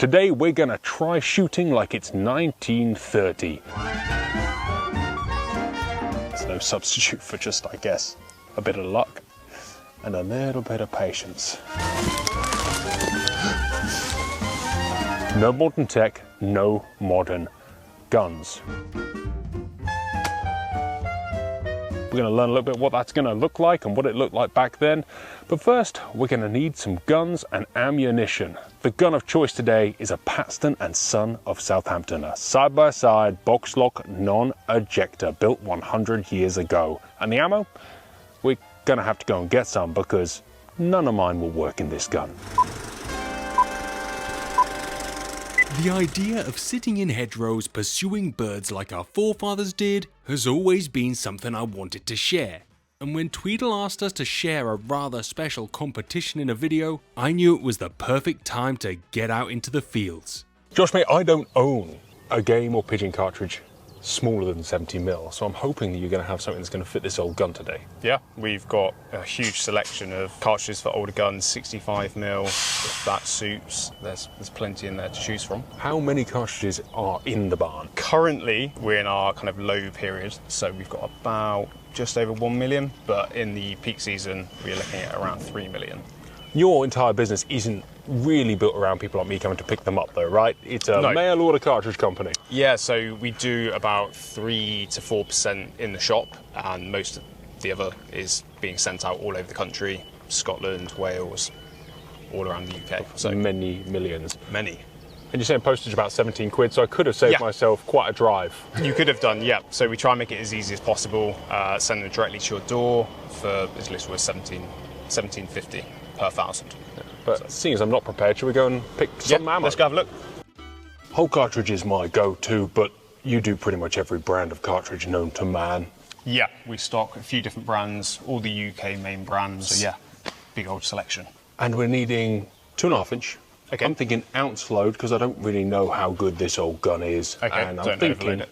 Today we're gonna try shooting like it's 1930. There's no substitute for just, I guess, a bit of luck and a little bit of patience. No modern tech, no modern guns. We're going to learn a little bit what that's going to look like and what it looked like back then. But first, we're going to need some guns and ammunition. The gun of choice today is a Paxton and Son of Southampton, a side-by-side box-lock non-ejector built 100 years ago. And the ammo? We're going to have to go and get some because none of mine will work in this gun. The idea of sitting in hedgerows pursuing birds like our forefathers did has always been something I wanted to share. And when Tweedl asked us to share a rather special competition in a video, I knew it was the perfect time to get out into the fields. Josh, mate, I don't own a game or pigeon cartridge smaller than 70mm, so I'm hoping that you're going to have something that's going to fit this old gun today. Yeah, we've got a huge selection of cartridges for older guns, 65mm, if that suits. There's plenty in there to choose from. How many cartridges are in the barn? Currently, we're in our kind of low period, so we've got about just over 1 million, but in the peak season, we're looking at around 3 million. Your entire business isn't really built around people like me coming to pick them up though, right? It's a mail order cartridge company. Yeah, so we do about 3 to 4% in the shop, and most of the other is being sent out all over the country, Scotland, Wales, all around the UK. So many millions. Many. And you're saying postage about 17 quid, so I could have saved myself quite a drive. You could have done, yeah. So we try and make it as easy as possible, send them directly to your door for as little as $17.50 per 1,000. But seeing as I'm not prepared, shall we go and pick some ammo? Let's go have a look. Whole cartridge is my go-to, but you do pretty much every brand of cartridge known to man. Yeah, we stock a few different brands, all the UK main brands. So yeah, big old selection. And we're needing 2.5 inch. Okay. I'm thinking ounce load because I don't really know how good this old gun is. Okay, and I'm thinking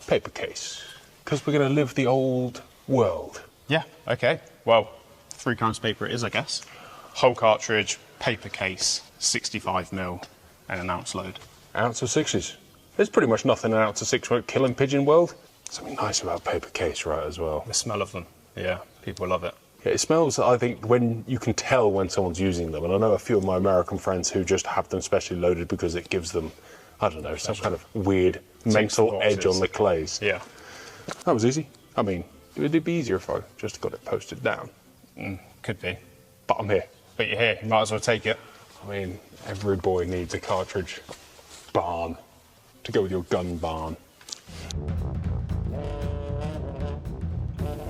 paper case because we're going to live the old world. Yeah, okay. Well, 3 grams paper it is, I guess. Whole cartridge, paper case, 65mm, and an ounce load. Ounce of 6s. There's pretty much nothing an ounce of 6 won't kill in pigeon world. Something nice about paper case, right, as well. The smell of them, yeah, people love it. Yeah, it smells, I think, when you can tell when someone's using them. And I know a few of my American friends who just have them specially loaded because it gives them, I don't know, some kind of weird mental edge on the clays. Yeah. That was easy. I mean, it would be easier if I just got it posted down. Could be. But I'm here. But you're here, you might as well take it. I mean, every boy needs a cartridge barn to go with your gun barn.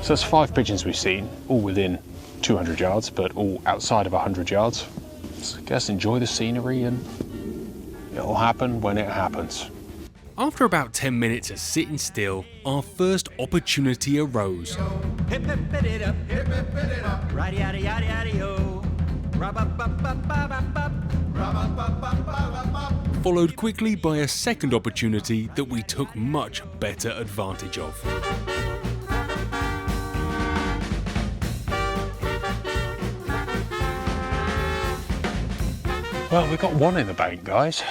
So that's 5 pigeons we've seen, all within 200 yards, but all outside of 100 yards. So I guess enjoy the scenery and it'll happen when it happens. After about 10 minutes of sitting still, our first opportunity arose. Hip hip hip it up, hip hip hip it up, yada yada yada yada yo. Followed quickly by a second opportunity that we took much better advantage of. Well, we've got 1 in the bank, guys.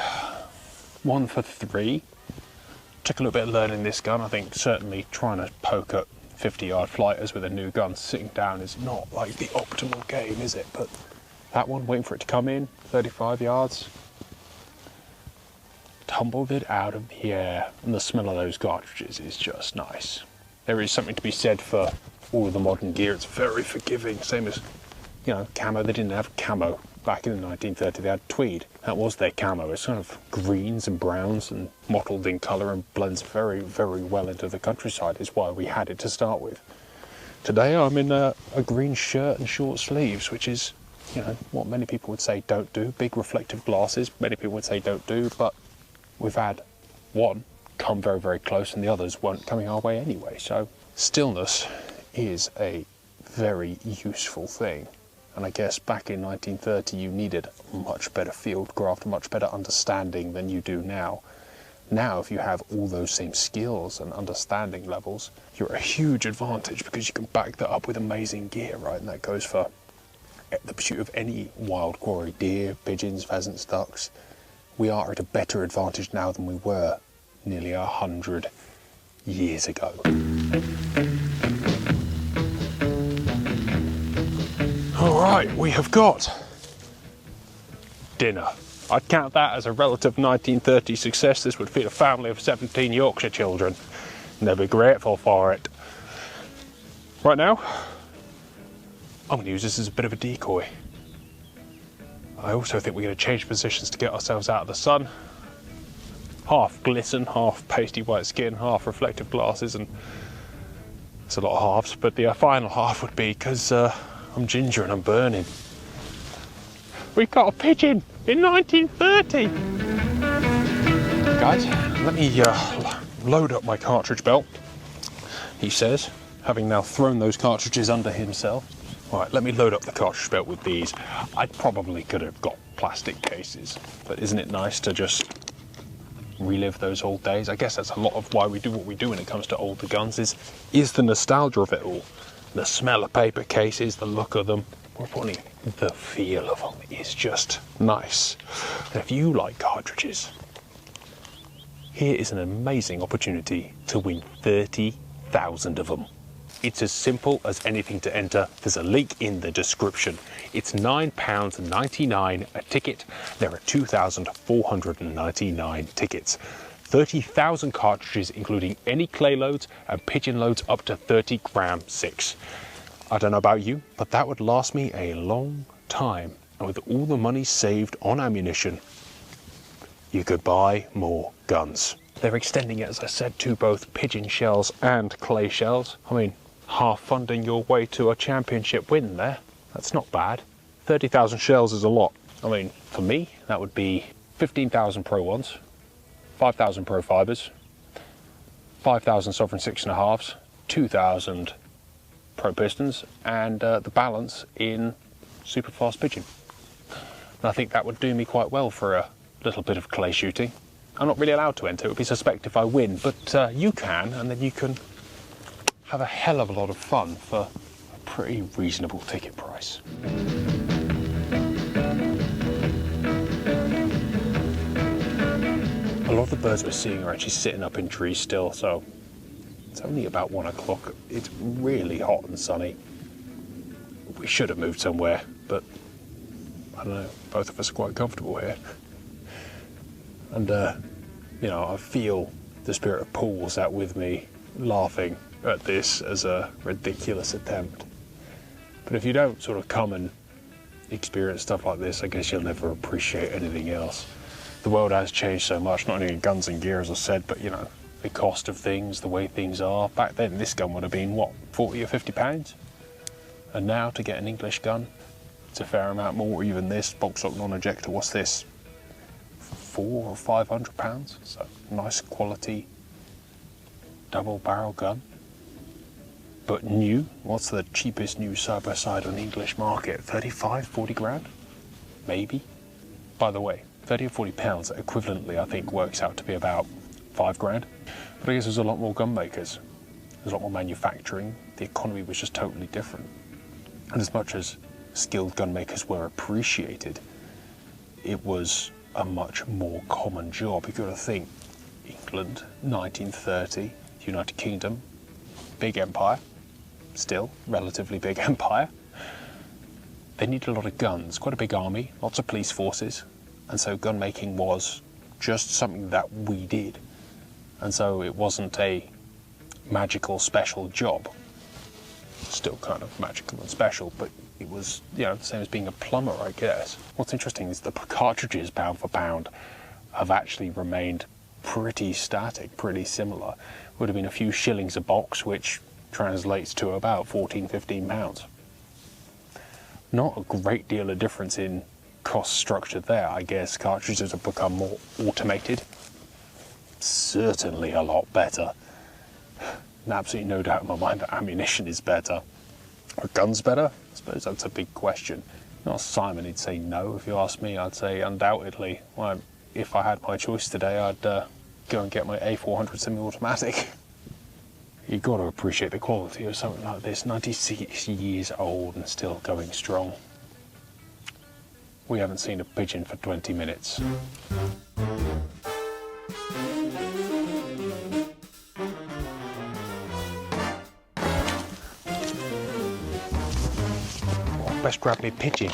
1 for 3. Took a little bit of learning this gun. I think certainly trying to poke at 50-yard flighters with a new gun sitting down is not like the optimal game, is it? But that one, waiting for it to come in, 35 yards. Tumbled it out of the air, and the smell of those cartridges is just nice. There is something to be said for all of the modern gear. It's very forgiving, same as, you know, camo. They didn't have camo back in the 1930s. They had tweed. That was their camo. It's kind of greens and browns and mottled in colour and blends very, very well into the countryside. Is why we had it to start with. Today I'm in a green shirt and short sleeves, which is, you know, what many people would say don't do. Big reflective glasses, many people would say don't do, but we've had one come very, very close and the others weren't coming our way anyway. So stillness is a very useful thing. And I guess back in 1930 you needed much better fieldcraft, much better understanding than you do now. Now, if you have all those same skills and understanding levels, you're at a huge advantage because you can back that up with amazing gear, right? And that goes for the pursuit of any wild quarry, deer, pigeons, pheasants, ducks, we are at a better advantage now than we were nearly 100 years ago. All right, we have got dinner. I'd count that as a relative 1930 success. This would feed a family of 17 Yorkshire children, and they'd be grateful for it. Right now, I'm going to use this as a bit of a decoy. I also think we're going to change positions to get ourselves out of the sun. Half glisten, half pasty white skin, half reflective glasses, and it's a lot of halves, but the final half would be because I'm ginger and I'm burning. We got a pigeon in 1930! Guys, let me load up my cartridge belt, he says, having now thrown those cartridges under himself. All right, let me load up the cartridge belt with these. I probably could have got plastic cases, but isn't it nice to just relive those old days? I guess that's a lot of why we do what we do when it comes to older guns, is the nostalgia of it all. The smell of paper cases, the look of them, more importantly, the feel of them is just nice. And if you like cartridges, here is an amazing opportunity to win 30,000 of them. It's as simple as anything to enter. There's a link in the description. It's £9.99 a ticket. There are 2,499 tickets. 30,000 cartridges, including any clay loads and pigeon loads up to 30 gram 6. I don't know about you, but that would last me a long time. And with all the money saved on ammunition, you could buy more guns. They're extending it, as I said, to both pigeon shells and clay shells. I mean, half funding your way to a championship win there. That's not bad. 30,000 shells is a lot. I mean, for me, that would be 15,000 Pro 1s, 5,000 Pro 5s, 5,000 Sovereign 6.5s, 2,000 Pro Pistons, and the balance in super fast pigeon. And I think that would do me quite well for a little bit of clay shooting. I'm not really allowed to enter. It would be suspect if I win, but you can, and then you can have a hell of a lot of fun for a pretty reasonable ticket price. A lot of the birds we're seeing are actually sitting up in trees still, so it's only about 1 o'clock. It's really hot and sunny. We should have moved somewhere, but I don't know, both of us are quite comfortable here. And, you know, I feel the spirit of Paul's out with me, laughing at this as a ridiculous attempt. But if you don't sort of come and experience stuff like this, I guess you'll never appreciate anything else. The world has changed so much, not only in guns and gear, as I said, but, you know, the cost of things, the way things are. Back then, this gun would have been, what, 40 or 50 pounds? And now, to get an English gun, it's a fair amount more. Even this box stock non-ejector, what's this? 400 or 500 pounds. So nice quality double barrel gun, but new. What's the cheapest new side-by-side on the English market? 35, 40 grand, maybe. By the way, 30 or 40 pounds equivalently, I think, works out to be about 5 grand. But I guess there's a lot more gun makers, there's a lot more manufacturing. The economy was just totally different, and as much as skilled gun makers were appreciated, it was a much more common job. You've got to think, England, 1930, United Kingdom, big empire, still relatively big empire. They needed a lot of guns, quite a big army, lots of police forces, and so gun making was just something that we did. And so it wasn't a magical special job. Still kind of magical and special, but it was, you know, the same as being a plumber, I guess. What's interesting is the cartridges, pound for pound, have actually remained pretty static, pretty similar. Would have been a few shillings a box, which translates to about 14, 15 pounds. Not a great deal of difference in cost structure there. I guess cartridges have become more automated. Certainly a lot better. And absolutely no doubt in my mind that ammunition is better. Are guns better? I suppose that's a big question. Not Simon, he'd say no. If you ask me, I'd say undoubtedly. Well, if I had my choice today, I'd go and get my A400 semi-automatic. You've got to appreciate the quality of something like this. 96 years old and still going strong. We haven't seen a pigeon for 20 minutes. Oh, best grab me pigeon.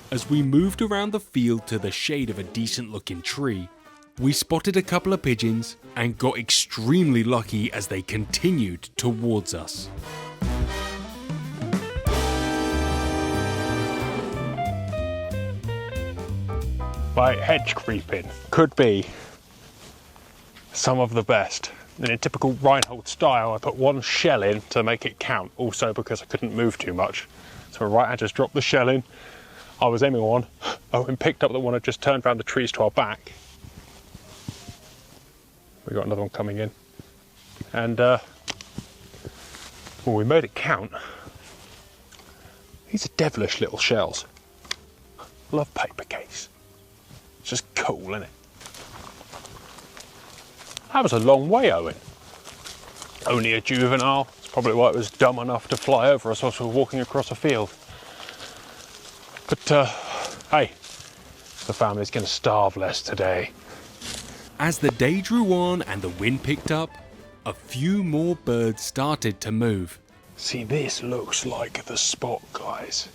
As we moved around the field to the shade of a decent looking tree, we spotted a couple of pigeons and got extremely lucky as they continued towards us. By hedge creeping, could be some of the best. In typical Reinhold style, I put one shell in to make it count, also because I couldn't move too much. So right, I just dropped the shell in. I was aiming one. Owen picked up the one that just turned around the trees to our back. We got another one coming in. And, well, we made it count. These are devilish little shells. Love paper case. It's just cool, isn't it? That was a long way, Owen. Only a juvenile. It's probably why it was dumb enough to fly over us whilst we were walking across a field. But, hey, the family's going to starve less today. As the day drew on and the wind picked up, a few more birds started to move. See, this looks like the spot, guys.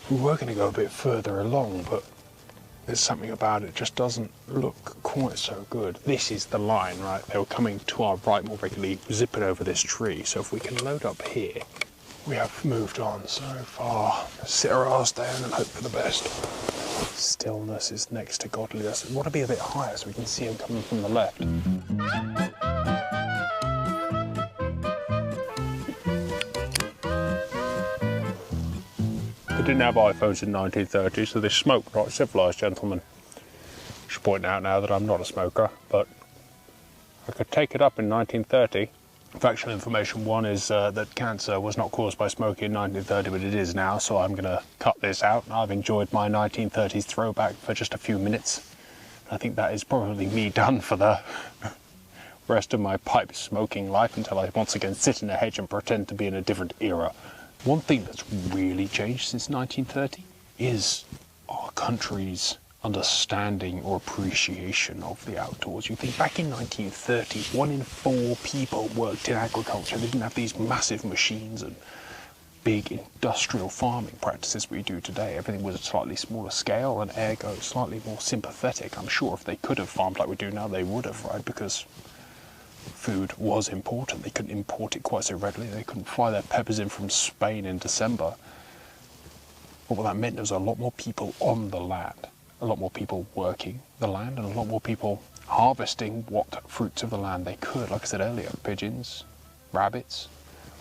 We were going to go a bit further along, but there's something about it just doesn't look quite so good. This is the line, right? They were coming to our right more regularly, zipping over this tree. So if we can load up here, we have moved on so far. Sit our ass down and hope for the best. Stillness is next to godliness. We want to be a bit higher so we can see them coming from the left. They didn't have iPhones in 1930, so they smoked like civilised gentlemen. I should point out now that I'm not a smoker, but I could take it up in 1930. Factual information one is that cancer was not caused by smoking in 1930, but it is now, so I'm going to cut this out. I've enjoyed my 1930s throwback for just a few minutes. I think that is probably me done for the rest of my pipe smoking life until I once again sit in a hedge and pretend to be in a different era. One thing that's really changed since 1930 is our country's understanding or appreciation of the outdoors. You think back in 1930, 1 in 4 people worked in agriculture. They didn't have these massive machines and big industrial farming practices we do today. Everything was a slightly smaller scale and ergo slightly more sympathetic. I'm sure if they could have farmed like we do now, they would have, right? Because food was important. They couldn't import it quite so readily. They couldn't fly their peppers in from Spain in December. But what that meant was a lot more people on the land. A lot more people working the land and a lot more people harvesting what fruits of the land they could. Like I said earlier, pigeons, rabbits,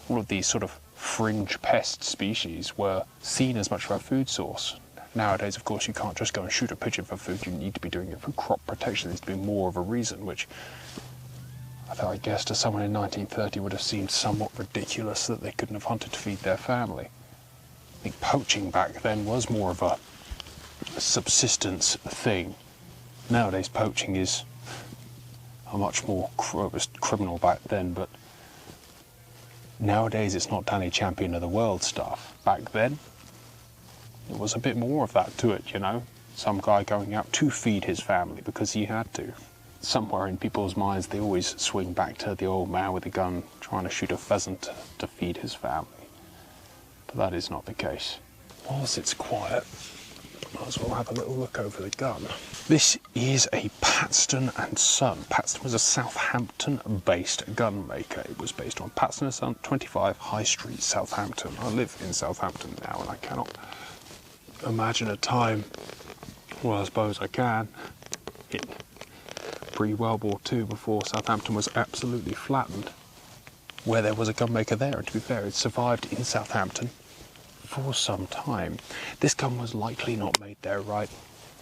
all of these sort of fringe pest species were seen as much of a food source. Nowadays, of course, you can't just go and shoot a pigeon for food. You need to be doing it for crop protection. There needs to be more of a reason, which I guess to someone in 1930 would have seemed somewhat ridiculous that they couldn't have hunted to feed their family. I think poaching back then was more of a subsistence thing. Nowadays poaching is a much more criminal back then, but nowadays it's not Danny Champion of the World stuff. Back then there was a bit more of that to it, you know. Some guy going out to feed his family because he had to. Somewhere in people's minds they always swing back to the old man with a gun trying to shoot a pheasant to feed his family. But that is not the case. Whilst it's quiet, might as well have a little look over the gun. This is a Paxton & Son. Paxton was a Southampton-based gun maker. It was based on Paxton & Son, 25 High Street, Southampton. I live in Southampton now and I cannot imagine a time, well I suppose I can, in pre-World War II, before Southampton was absolutely flattened, where there was a gun maker there, and to be fair, it survived in Southampton for some time. This gun was likely not made there, right?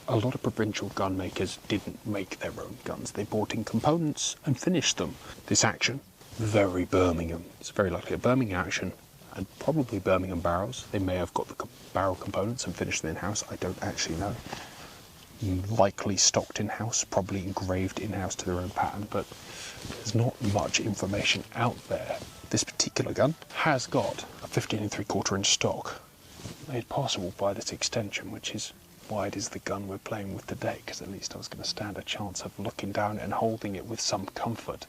A lot of provincial gun makers didn't make their own guns. They bought in components and finished them. This action, very Birmingham. It's very likely a Birmingham action, and probably Birmingham barrels. They may have got the barrel components and finished them in-house. I don't actually know. Likely stocked in-house, probably engraved in-house to their own pattern, but there's not much information out there. This particular gun has got a 15 3/4 inch stock, made possible by this extension, which is why it is the gun we're playing with today, because at least I was going to stand a chance of looking down and holding it with some comfort.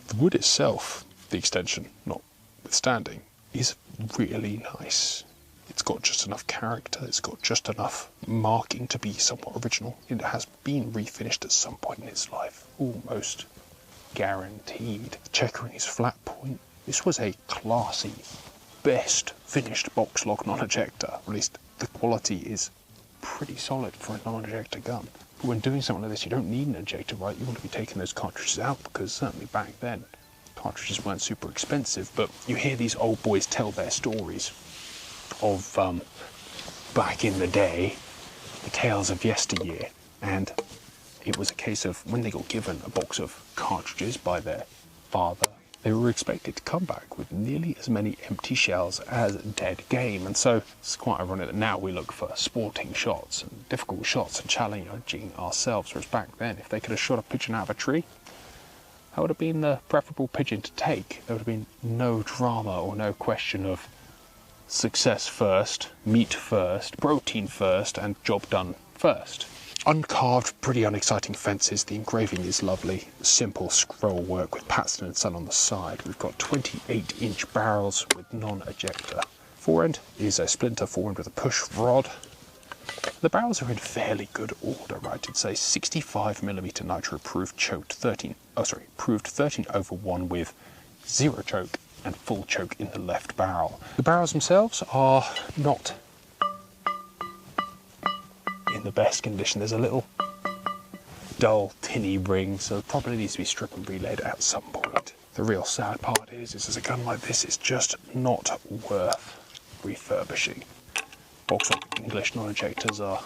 The wood itself, the extension notwithstanding, is really nice. It's got just enough character, it's got just enough marking to be somewhat original. It has been refinished at some point in its life, almost guaranteed. Checkering is flat point. This was a classy, best finished box lock non-ejector. At least the quality is pretty solid for a non-ejector gun. But when doing something like this, you don't need an ejector, right? You want to be taking those cartridges out, because certainly back then, cartridges weren't super expensive, but you hear these old boys tell their stories of back in the day, the tales of yesteryear, and it was a case of when they got given a box of cartridges by their father, they were expected to come back with nearly as many empty shells as dead game. And so it's quite ironic that now we look for sporting shots and difficult shots and challenging ourselves, whereas back then, if they could have shot a pigeon out of a tree, that would have been the preferable pigeon to take. There would have been no drama or no question of success first, meat first, protein first, and job done first. Uncarved, pretty unexciting fences. The engraving is lovely. Simple scroll work with Paxton & Son on the side. We've got 28-inch barrels with non-ejector. Forend is a splinter forend with a push rod. The barrels are in fairly good order, right? It's a 65mm nitro-proof proved 13/1 with 0 choke and full choke in the left barrel. The barrels themselves are not in the best condition. There's a little dull tinny ring, so it probably needs to be stripped and relayed at some point. The real sad part is a gun like this is just not worth refurbishing. Box English non-ejectors are,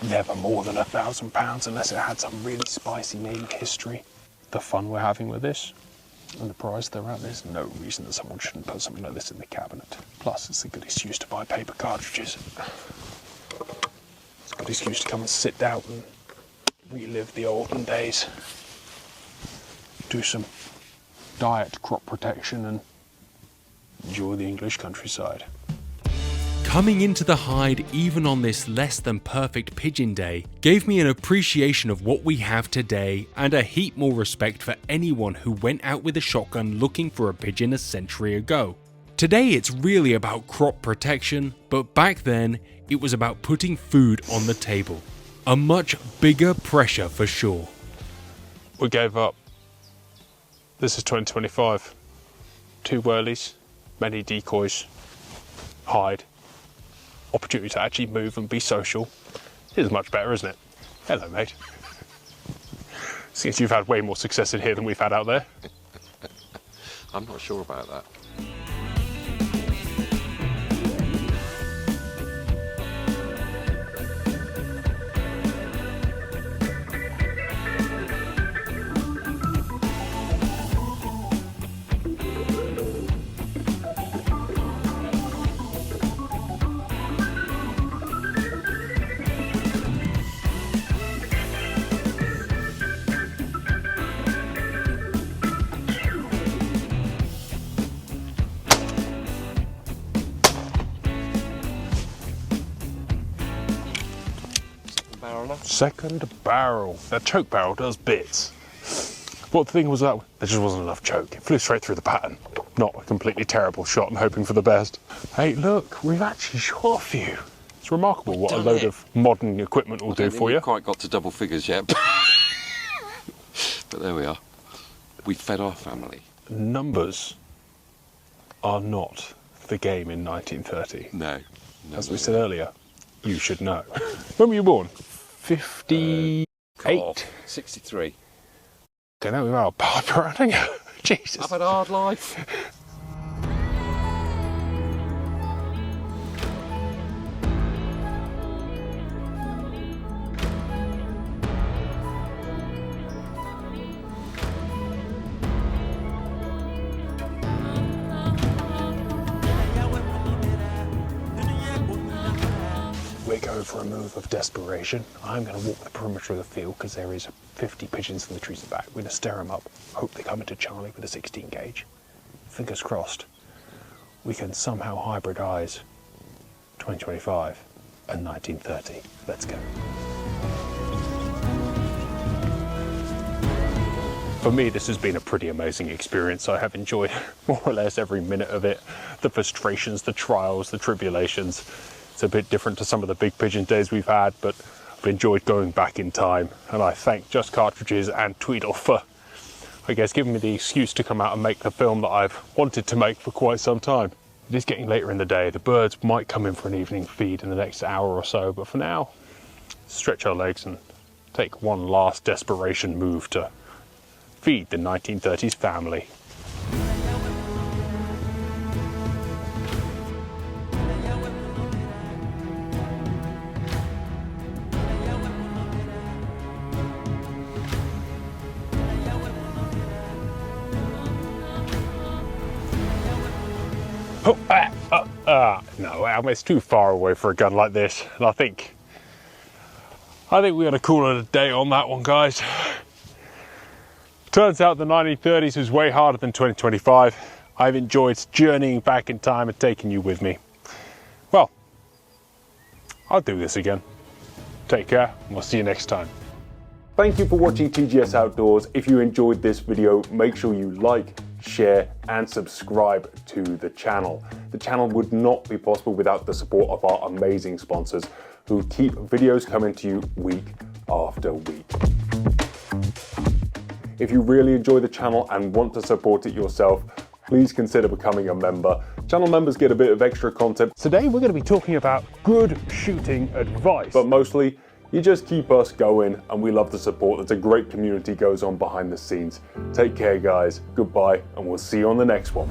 never more than £1,000 unless it had some really spicy naming history. The fun we're having with this and the price they're at, there's no reason that someone shouldn't put something like this in the cabinet. Plus, it's a good excuse to buy paper cartridges. It's a good excuse to come and sit down and relive the olden days. Do some diet, crop protection, and enjoy the English countryside. Coming into the hide even on this less than perfect pigeon day gave me an appreciation of what we have today and a heap more respect for anyone who went out with a shotgun looking for a pigeon a century ago. Today it's really about crop protection, but back then it was about putting food on the table. A much bigger pressure for sure. We gave up. This is 2025. 2 whirlies, many decoys, hide. Opportunity to actually move and be social. This is much better, isn't it? Hello, mate. Seems you've had way more success in here than we've had out there. I'm not sure about that. Second barrel. That choke barrel does bits. What thing was that? There just wasn't enough choke. It flew straight through the pattern. Not a completely terrible shot. I'm hoping for the best. Hey, look, we've actually shot a few. It's remarkable what a load of modern equipment will do for you. We've quite got to double figures yet. But there we are. We fed our family. Numbers are not the game in 1930. No. As we said earlier, you should know. When were you born? 58? 63. Okay, now we are Barbara running. Jesus. I've had a hard life. We're going for a move of desperation. I'm going to walk the perimeter of the field because there is 50 pigeons in the trees at the back. We're going to stir them up. Hope they come into Charlie with a 16 gauge. Fingers crossed. we can somehow hybridize 2025 and 1930. Let's go. For me, this has been a pretty amazing experience. I have enjoyed more or less every minute of it. The frustrations, the trials, the tribulations. It's a bit different to some of the Big Pigeon days we've had, but I've enjoyed going back in time. And I thank Just Cartridges and Tweedl for, I guess, giving me the excuse to come out and make the film that I've wanted to make for quite some time. It is getting later in the day. The birds might come in for an evening feed in the next hour or so, but for now, stretch our legs and take one last desperation move to feed the 1930s family. No, it's too far away for a gun like this, and I think we gotta call it a day on that one, guys. Turns out the 1930s was way harder than 2025. I've enjoyed journeying back in time and taking you with me. Well, I'll do this again. Take care, and we'll see you next time. Thank you for watching TGS Outdoors. If you enjoyed this video, make sure you like, share, and subscribe to the channel. The channel would not be possible without the support of our amazing sponsors who keep videos coming to you week after week. If you really enjoy the channel and want to support it yourself, please consider becoming a member. Channel members get a bit of extra content. Today we're going to be talking about good shooting advice, but mostly you just keep us going, and we love the support. There's a great community goes on behind the scenes. Take care, guys. Goodbye, and we'll see you on the next one.